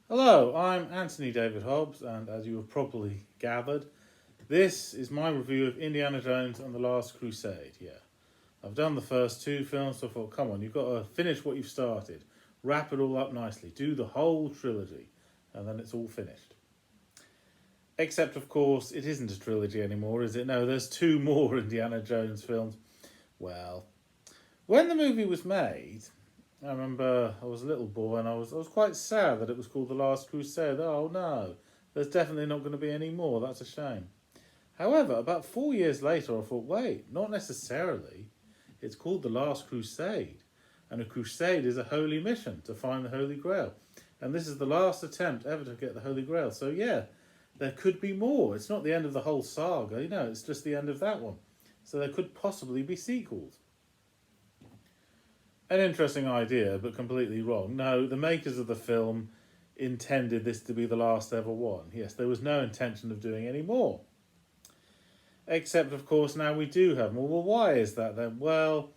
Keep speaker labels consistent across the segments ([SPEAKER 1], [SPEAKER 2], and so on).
[SPEAKER 1] Hello, I'm Anthony David Hobbs, and as you have probably gathered, this is my review of Indiana Jones and the Last Crusade. Yeah, I've done the first two films, so I thought, come on, you've got to finish what you've started, wrap it all up nicely, do the whole trilogy, and then it's all finished. Except, of course, it isn't a trilogy anymore, is it? No, there's two more Indiana Jones films. Well, when the movie was made, I remember I was a little boy and I was quite sad that it was called The Last Crusade. Oh no, there's definitely not going to be any more. That's a shame. However, about 4 years later, I thought, wait, not necessarily. It's called The Last Crusade. And a crusade is a holy mission to find the Holy Grail. And this is the last attempt ever to get the Holy Grail. So yeah, there could be more. It's not the end of the whole saga, it's just the end of that one. So there could possibly be sequels. An interesting idea, but completely wrong. No, the makers of the film intended this to be the last ever one. Yes, there was no intention of doing any more. Except, of course, now we do have more. Well, why is that then? Well,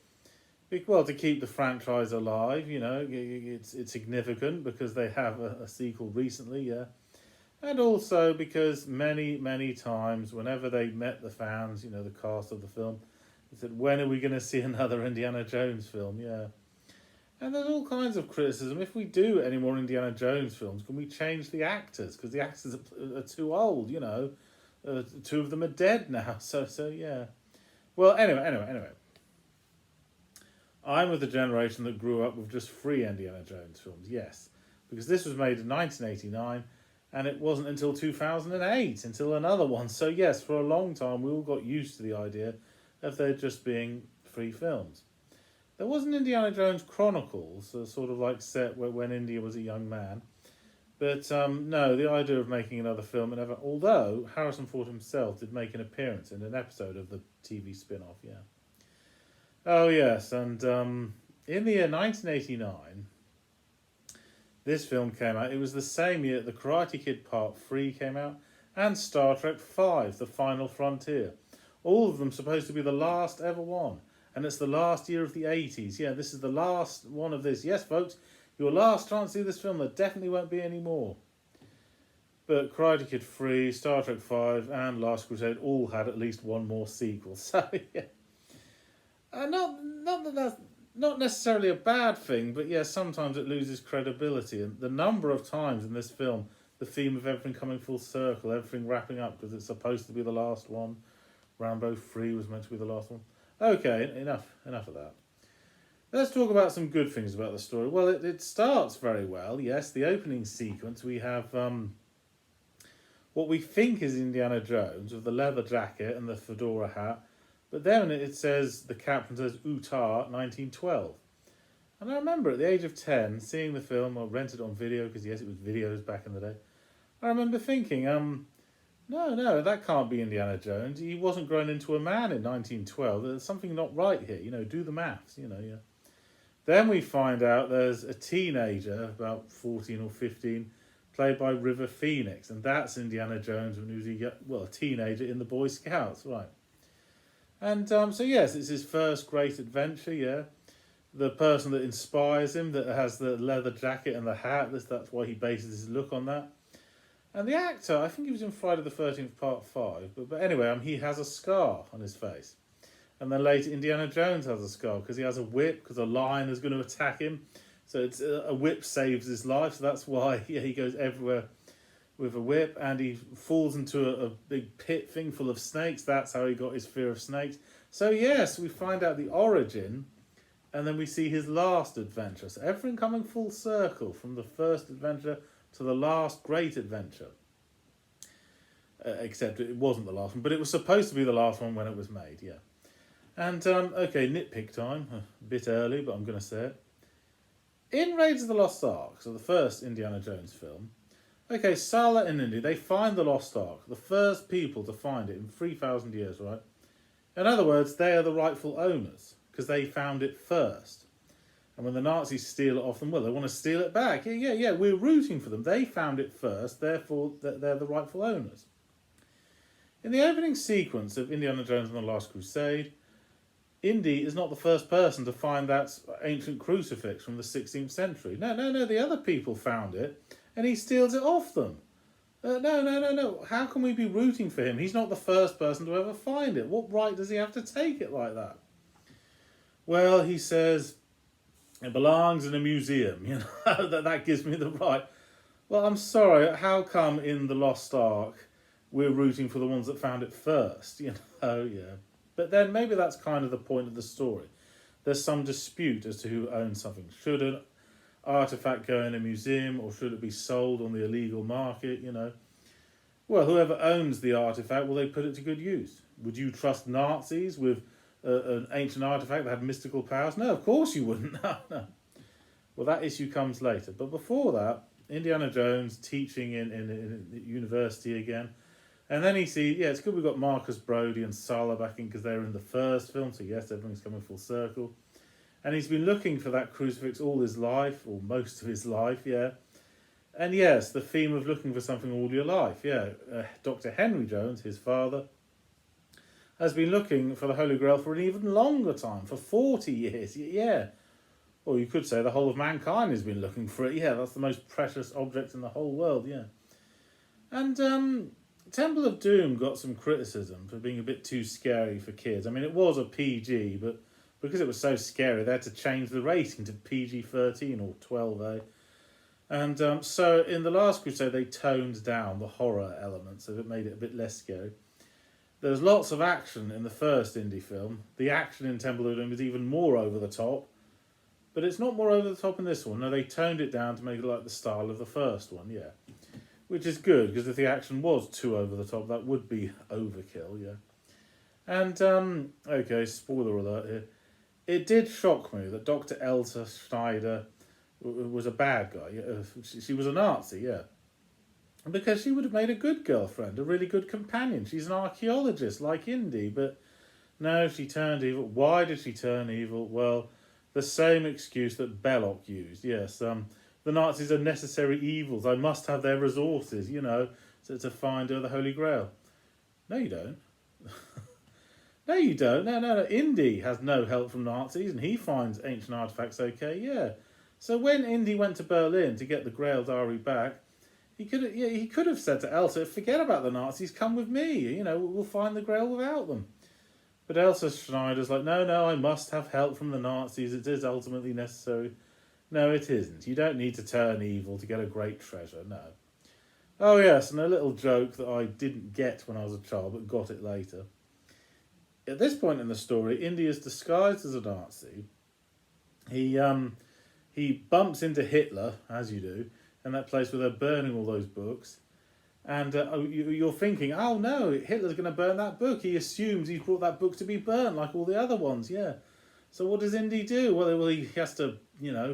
[SPEAKER 1] to keep the franchise alive, it's significant because they have a sequel recently, yeah. And also because many times, whenever they met the fans, the cast of the film, they said, when are we going to see another Indiana Jones film? Yeah. And there's all kinds of criticism. If we do any more Indiana Jones films, can we change the actors? Because the actors are too old, two of them are dead now. So yeah. Well, anyway. I'm of the generation that grew up with just 3 Indiana Jones films, yes. Because this was made in 1989, and it wasn't until 2008 until another one. So yes, for a long time we all got used to the idea of there just being 3 films. There was an Indiana Jones Chronicles, sort of like set when Indy was a young man. But no, the idea of making another film, although Harrison Ford himself did make an appearance in an episode of the TV spin-off, yeah. Oh yes, and in the year 1989, this film came out. It was the same year The Karate Kid Part 3 came out, and Star Trek V, The Final Frontier. All of them supposed to be the last ever one. And it's the last year of the 80s. Yeah, this is the last one of this. Yes, folks, your last chance to see this film. There definitely won't be any more. But Karate Kid 3, Star Trek 5, and Last Crusade all had at least one more sequel. So, yeah. Not that that's not necessarily a bad thing, but yeah, sometimes it loses credibility. And the number of times in this film, the theme of everything coming full circle, everything wrapping up because it's supposed to be the last one. Rambo 3 was meant to be the last one. Okay, enough of that. Let's talk about some good things about the story. Well, it starts very well. Yes, the opening sequence, we have what we think is Indiana Jones with the leather jacket and the fedora hat. But then it says, the captain says, Utah, 1912. And I remember at the age of 10, seeing the film, I rented it on video, because yes, it was videos back in the day. I remember thinking, no, that can't be Indiana Jones. He wasn't grown into a man in 1912. There's something not right here. Do the maths, yeah. Then we find out there's a teenager, about 14 or 15, played by River Phoenix. And that's Indiana Jones when he was a teenager in the Boy Scouts, right. And so yes, it's his first great adventure, yeah. The person that inspires him, that has the leather jacket and the hat, that's why he bases his look on that. And the actor, I think he was in Friday the 13th Part 5, but anyway, he has a scar on his face. And then later Indiana Jones has a scar because he has a whip, because a lion is going to attack him. So it's a whip saves his life, so that's why he goes everywhere with a whip, and he falls into a big pit thing full of snakes. That's how he got his fear of snakes. So yes, we find out the origin, and then we see his last adventure. So everything coming full circle from the first adventure to the last great adventure. Except it wasn't the last one, but it was supposed to be the last one when it was made, yeah. And, okay, nitpick time. A bit early, but I'm going to say it. In Raiders of the Lost Ark, so the first Indiana Jones film, okay, Sala and Indy, they find the Lost Ark, the first people to find it in 3,000 years, right? In other words, they are the rightful owners, because they found it first. And when the Nazis steal it off them, well, they want to steal it back. Yeah, we're rooting for them. They found it first, therefore they're the rightful owners. In the opening sequence of Indiana Jones and the Last Crusade, Indy is not the first person to find that ancient crucifix from the 16th century. No, the other people found it, and he steals it off them. No. How can we be rooting for him? He's not the first person to ever find it. What right does he have to take it like that? Well, he says, it belongs in a museum, that gives me the right. Well, I'm sorry, how come in The Lost Ark we're rooting for the ones that found it first, yeah. But then maybe that's kind of the point of the story. There's some dispute as to who owns something. Should an artifact go in a museum or should it be sold on the illegal market, Well, whoever owns the artifact, will they put it to good use? Would you trust Nazis with an ancient artifact that had mystical powers? No, of course you wouldn't. No. Well, that issue comes later. But before that, Indiana Jones teaching in university again. And then he sees, it's good we've got Marcus Brody and Sala back in because they were in the first film. So yes, everything's coming full circle. And he's been looking for that crucifix all his life, or most of his life, yeah. And yes, the theme of looking for something all your life, yeah. Dr. Henry Jones, his father, has been looking for the Holy Grail for an even longer time, for 40 years, yeah. Or you could say the whole of mankind has been looking for it, yeah. That's the most precious object in the whole world, yeah. And Temple of Doom got some criticism for being a bit too scary for kids. I mean, it was a PG, but because it was so scary, they had to change the rating to PG-13 or 12A. And so in The Last Crusade, they toned down the horror elements of it, made it a bit less scary. There's lots of action in the first indie film. The action in Temple of Doom is even more over the top. But it's not more over the top in this one. No, they toned it down to make it like the style of the first one, yeah. Which is good, because if the action was too over the top, that would be overkill, yeah. And, okay, spoiler alert here. It did shock me that Dr. Elsa Schneider was a bad guy. She was a Nazi, yeah. Because she would have made a good girlfriend, a really good companion. She's an archaeologist like Indy, but no, she turned evil. Why did she turn evil? Well, the same excuse that Belloc used, yes. The Nazis are necessary evils. I must have their resources, to find the Holy Grail. No, you don't. No, you don't. No. Indy has no help from Nazis, and he finds ancient artifacts okay, yeah. So when Indy went to Berlin to get the Grail diary back, he could have said to Elsa, forget about the Nazis, come with me, we'll find the Grail without them. But Elsa Schneider's like, no, I must have help from the Nazis, it is ultimately necessary. No, it isn't. You don't need to turn evil to get a great treasure, no. Oh yes, and a little joke that I didn't get when I was a child, but got it later. At this point in the story, Indy is disguised as a Nazi. He bumps into Hitler, as you do, in that place where they're burning all those books. And you're thinking, oh no, Hitler's going to burn that book. He assumes he's brought that book to be burnt like all the other ones, yeah. So what does Indy do? Well, he has to,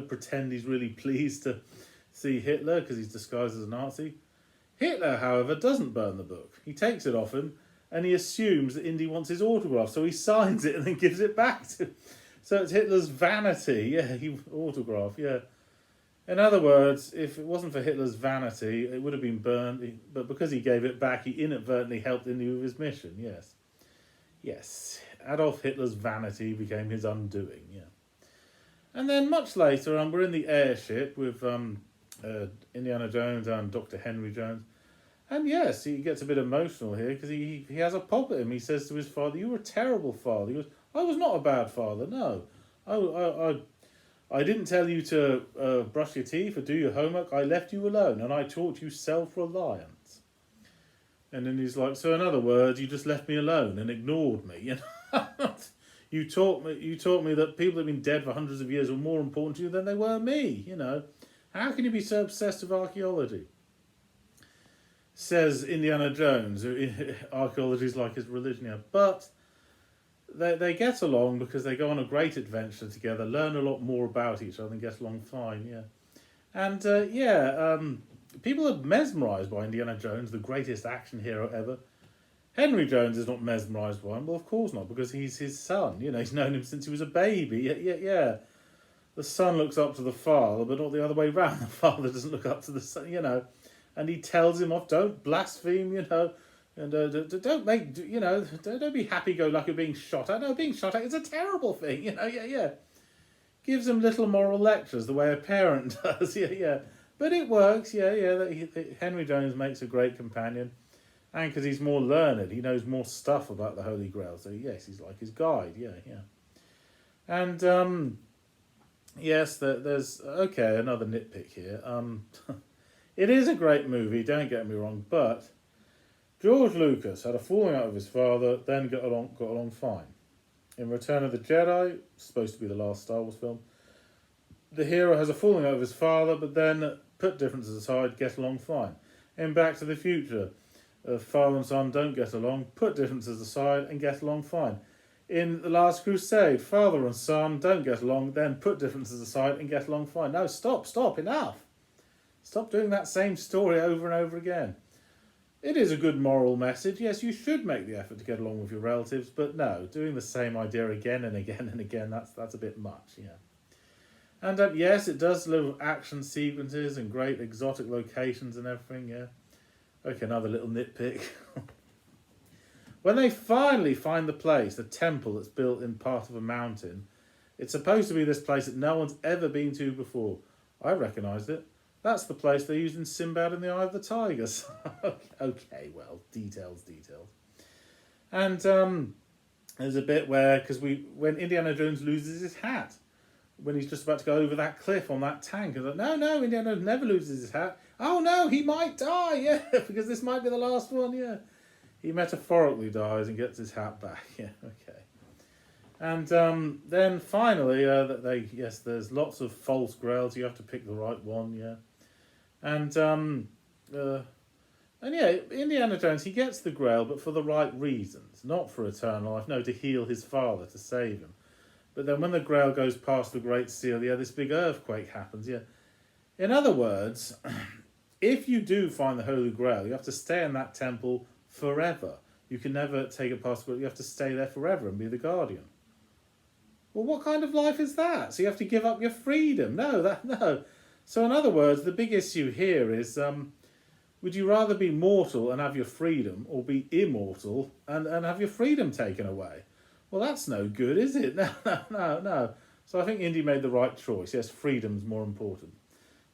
[SPEAKER 1] pretend he's really pleased to see Hitler because he's disguised as a Nazi. Hitler, however, doesn't burn the book. He takes it off him and he assumes that Indy wants his autograph. So he signs it and then gives it back to him. So it's Hitler's vanity. Yeah, autograph, yeah. In other words, if it wasn't for Hitler's vanity, it would have been burned. But because he gave it back, he inadvertently helped Indy with his mission, yes. Yes, Adolf Hitler's vanity became his undoing, yeah. And then much later, we're in the airship with Indiana Jones and Dr. Henry Jones. And yes, he gets a bit emotional here because he has a pop at him. He says to his father, you were a terrible father. He goes, I was not a bad father, no. I didn't tell you to brush your teeth or do your homework. I left you alone and I taught you self-reliance. And then he's like, so in other words, you just left me alone and ignored me. You taught me that people that have been dead for hundreds of years were more important to you than they were me, How can you be so obsessed with archaeology? Says Indiana Jones, archaeology is like his religion, yeah. But they get along because they go on a great adventure together, learn a lot more about each other and get along fine, yeah. And people are mesmerised by Indiana Jones, the greatest action hero ever. Henry Jones is not mesmerised by him, well, of course not, because he's his son, he's known him since he was a baby, yeah. The son looks up to the father, but not the other way round. The father doesn't look up to the son, and he tells him off, don't blaspheme, and don't make, don't be happy-go-lucky being shot at. No, being shot at is a terrible thing, yeah. Gives him little moral lectures the way a parent does, yeah. But it works, yeah. Henry Jones makes a great companion. And because he's more learned, he knows more stuff about the Holy Grail. So, yes, he's like his guide, yeah. And, yes, there's... Okay, another nitpick here. It is a great movie, don't get me wrong, but George Lucas had a falling out with his father, then got along fine. In Return of the Jedi, supposed to be the last Star Wars film, the hero has a falling out with his father, but then put differences aside, get along fine. In Back to the Future, father and son don't get along, put differences aside, and get along fine. In The Last Crusade, father and son don't get along, then put differences aside and get along fine. No, stop, enough. Stop doing that same story over and over again. It is a good moral message. Yes, you should make the effort to get along with your relatives, but no, doing the same idea again and again and again, that's a bit much, yeah. And yes, it does little action sequences and great exotic locations and everything, yeah. Okay, another little nitpick. When they finally find the place, the temple that's built in part of a mountain, it's supposed to be this place that no one's ever been to before. I recognised it. That's the place they used in Sinbad and the Eye of the Tigers. Okay, well, details. And there's a bit where, when Indiana Jones loses his hat, when he's just about to go over that cliff on that tank, and like, no, Indiana Jones never loses his hat. Oh no, he might die, yeah, because this might be the last one, yeah. He metaphorically dies and gets his hat back, yeah, okay. And then finally, there's lots of false grails. You have to pick the right one, yeah. And yeah, Indiana Jones, he gets the grail, but for the right reasons, not for eternal life. No, to heal his father, to save him. But then when the grail goes past the Great Seal, yeah, this big earthquake happens, yeah. In other words, if you do find the Holy Grail, you have to stay in that temple forever. You can never take it past the Grail. You have to stay there forever and be the guardian. Well, what kind of life is that? So you have to give up your freedom? No. So in other words, the big issue here is, would you rather be mortal and have your freedom, or be immortal and have your freedom taken away? Well, that's no good, is it? No. So I think Indy made the right choice. Yes, freedom's more important.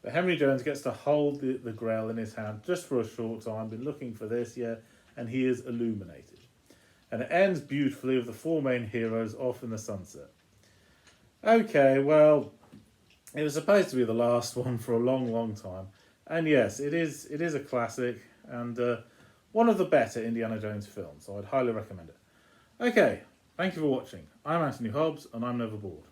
[SPEAKER 1] But Henry Jones gets to hold the grail in his hand just for a short time, been looking for this, yeah, and he is illuminated. And it ends beautifully with the four main heroes off in the sunset. Okay, well, it was supposed to be the last one for a long time. And yes, it is a classic and one of the better Indiana Jones films, so I'd highly recommend it. Okay, thank you for watching. I'm Anthony Hobbs, and I'm never bored.